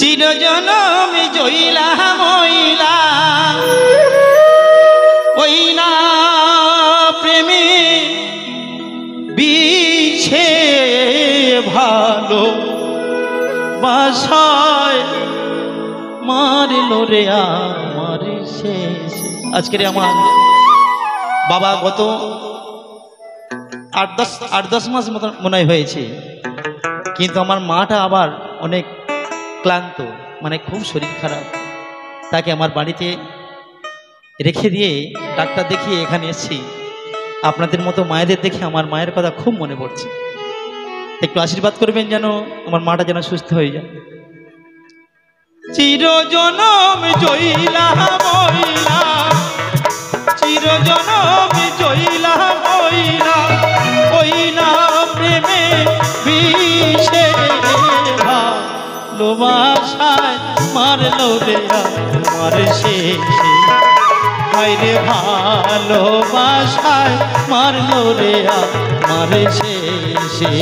চিরজনম জইলা মইলা ওই না প্রেমে বিছে ভালো বাসায় মারলো রে আমার শেষ। আজকের আমার বাবা গত 8-10 মাস মতো মনে হয়েছে, কিন্তু আমার মাটা আবার অনেক ক্লান্ত, মানে খুব শরীর খারাপ। তাকে আমার বাড়িতে রেখে দিয়ে ডাক্তার দেখিয়ে এখানে এসেছি। আপনাদের মতো মায়েদের দেখে আমার মায়ের কথা খুব মনে পড়ছে। একটু আশীর্বাদ করবেন যেন আমার মাটা যেন সুস্থ হয়ে যায়। চিরজনম জইলা মইলা, চিরজনম জইলা মইলা ওই না প্রেমে বিষে ভালোবাসায় মারলো রে আমার শেষে। হায়রে ভালোবাসায় মারলো রে আমার শেষে।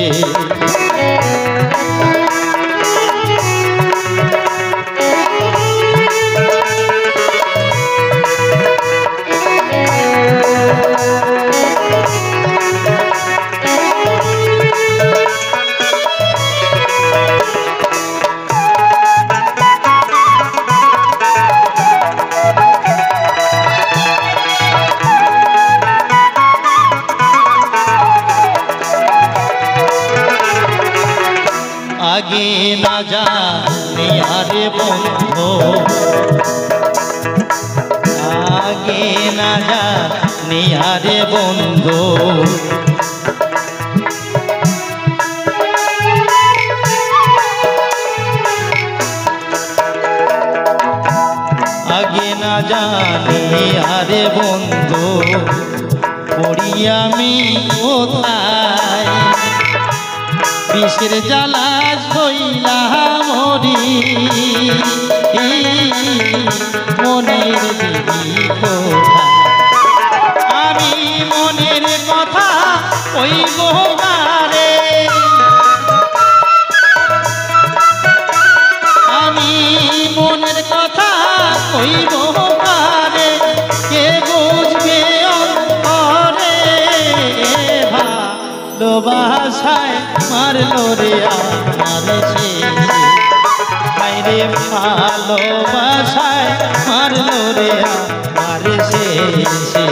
আগে না জানি আরে বন্ধু, আগে না জানি আরে বন্ধু, আগে না জানি আরে বন্ধু পড়ি আমি কোথায়, বিষের জ্বালা হইলা মরি মনের দিদি কোথায়। আমি মনের কথা কইব কারে, আমি মনের কথা কইব কারে, কে বুঝবে অন্তরে ভালোবাসায় মারলো রে আমার শেষে। হায়রে ভালোবাসায় মারলো রে আমার শেষে।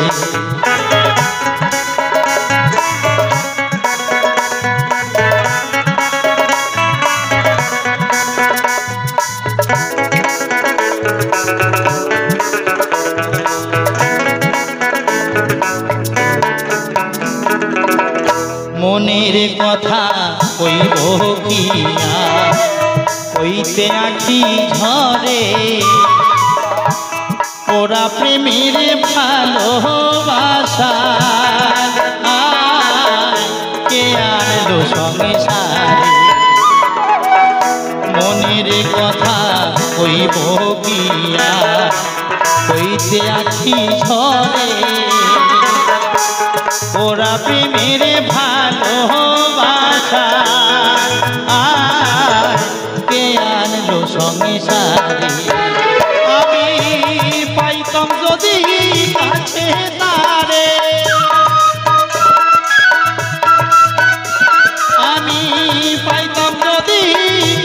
মনের কথা কইব কিনা কইতে আঁখি ঝরে, ওরা প্রেমের ভালোবাসা কে আনলো সংসারে। মনের কথা কইব কিনা কইতে আঁখি ঝরে, ওরা প্রেমের ভালোবাসা কে আনলো সংসারে। আমি পাইতাম যদি কাছে তারে, আমি পাইতাম যদি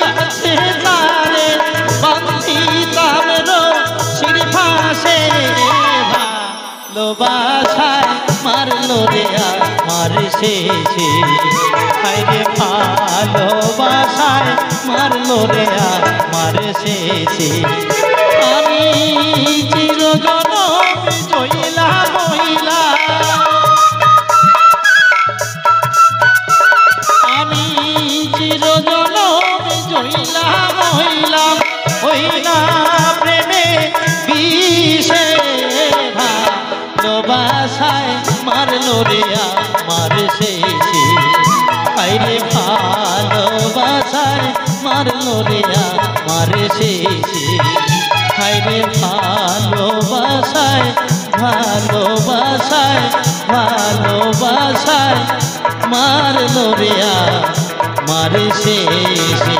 কাছে তারে, বান্ধিতাম রশির ফাঁসে। ভালোবাসায় মারলো রে আমার শেষে। হায়রে ভালোবাসায় মারলো রে আমার শেষে। আমি চিরজনম জইলা মইলা, আমি চিরজনম জইলা মইলাম ওই না প্রেমে বিষে ভালোবাসায় মারলো রে আমার শেষে। হায়রে ভালোবাসায় মারলো রে আমার শেষে। হায়রে ভালোবাসায় ভালোবাসায় ভালোবাসায় মারলো রে আমার শেষে।